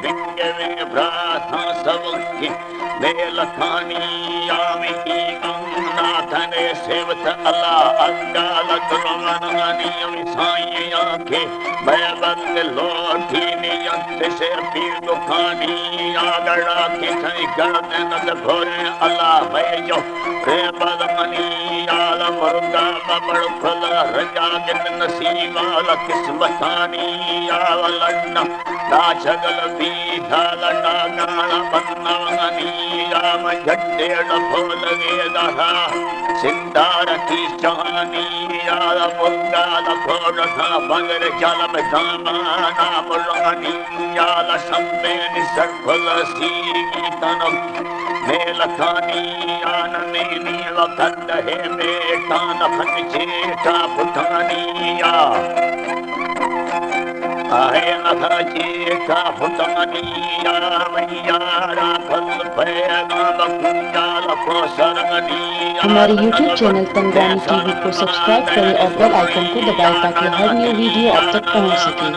बिंगे में प्राथा सबके बेलखानी आमी नाथने सेवत अल्लाह अंगाल करमानी साई आखे बैबंद लोठी नियंत से पीर दुखानी आगड़ा के सही करने नद भोरे अल्लाह भैयो रे बदमनी आल मुर्गा बबड़ फल रजा गिन नसीब किस्मतानी आवलन्ना दाचगल भी धालना गाना पन्नावनी आम झट्टेड़ फूल गेदहा सिंदार की चानी आल मुर्गाल फोड़ना बगर जल में दामाना मुर्गानी आल संबे निसर फल सी तनम मेलखानी आन मेनी वकंद है बेटान फनचे का पुठानी आ आहे नखचे का पुठानी आ मैया राखल पैगाम कुंजाल फसरनी हमारे YouTube चैनल तंगरानी टीवी को सब्सक्राइब करें और बेल आइकन को दबाएं ताकि हर न्यू वीडियो आप तक पहुंच सके।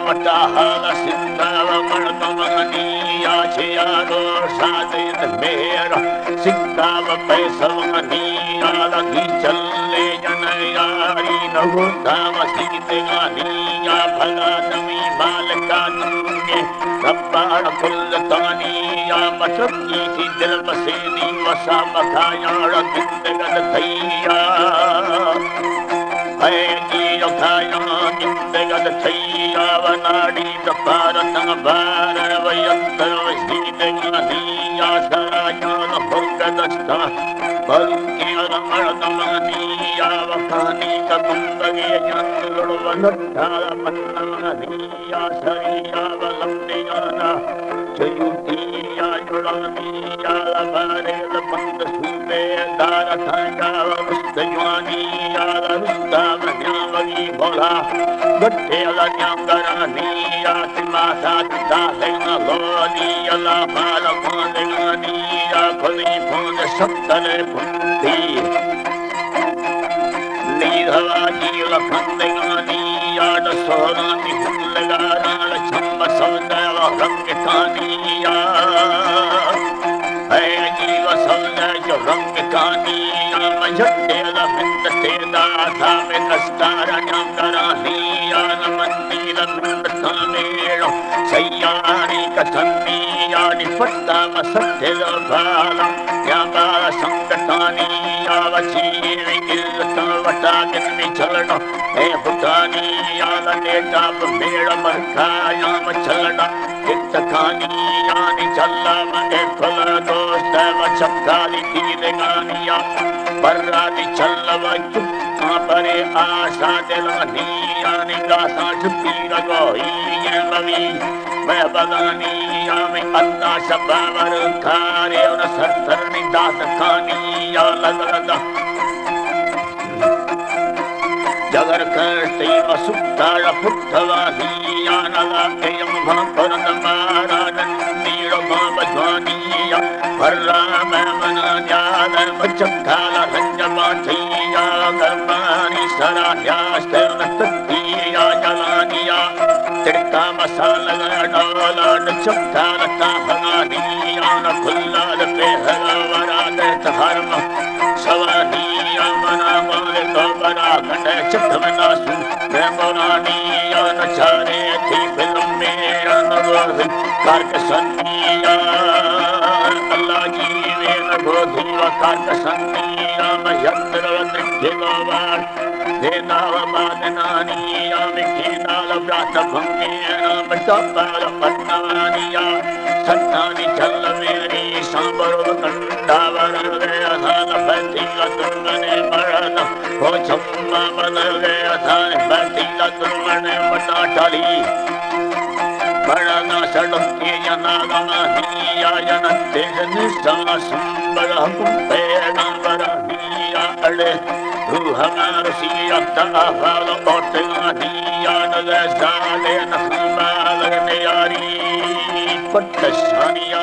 वटाहल सिंधव मर्दमनी आछयारो सादित मेरा सिक्काव पैसवनी आलगी चले जनयारी नवताव सीतगानी या भला नमी बालका नंगे रब्बार कुल्लतानी या मशक्की सी दिल बसेनी वसा बखायाड़ जिंदगत थैया जिंदगत थैया वनाड़ी दपारत बार वयंतर वसीदगानिया सरायान भुर्गदस्ता बलुके अरमर्दमानिया वखानी कबंदगे जंगलुड़वनट्टा पन्नानिया सरिया वलंदियाना चयुतिया जुड़ानिया लबारे लबंद सूबे दार थांगा वस्तजवानिया रुस्ता वन्यावगी बोला गट्टे अलन्यांगरानिया तिमासा दाहेना लोनिया ला बाल खोंदगानिया खुली फोंद सत्तले फुंदी नीधवा जील खंदगानिया दसोरानी हुलगाराल छम्ब सौदव रंग कानिया है जीव सौदव रंग कानिया मझट्टे लबिंद तेदा था में नस्तारा न्यांगरानिया नमंदीर बिंद थामेड़ो सैयारी कथनिया निफट्टा मसट्टे लबाला याबा संगतानिया वची विकिलता वटा गिनमी चलना ए भुटानिया लनेटा बेड़ मरखाया मचलना इत्तखानिया नि चल्ला मगे फल दोस्त वचक्काली तीरगानिया बर्रादी चल्लव चुप्पा परे आशा दिलानिया निगासा छुपी रगोई ये नवी मैं बगानिया में अल्लाह शबावर खारे उन सरसर निदास खानिया लगलगा जगर करते वसुत्तार पुट्ठवानिया नला के यम भरन मारा नंदीर भवध्वनिया भर्रा मैं मना जाल मचक्काल रंजमाठिया गर्मानी सराह्यास्ते नत्तिया जलानिया तिड़का मसाला डाला चक्काल ताहगानिया न खुल्लाल पे हरावराद धर्म सवानिया मना माले तो बना गंडे चित्तवना सु प्रेमरानिया नचारे थी फिल्म मेरा नगोध कार्क सन्निया अल्लाह जीवे नगोधी व कार्क सन्निया मयंत्र दृष्टिगोवार देनाव बादनानिया मिखीनाल व्रात भंगेना मटपाल पन्नानिया सन्नानि चल मेरी सांबरो कंडावर गया था फैतिला तुमने मरना हो छम्मा बन गया था फैतिला तुमने मटा टाली बड़ा सड़क के जनागना हिया जनते निष्ठा संबर कुंपे नंबर हिया अड़े रूहमार सिया ताफाल ओटना हिया नज़र साले नखबाल ने यारी पट्टशानिया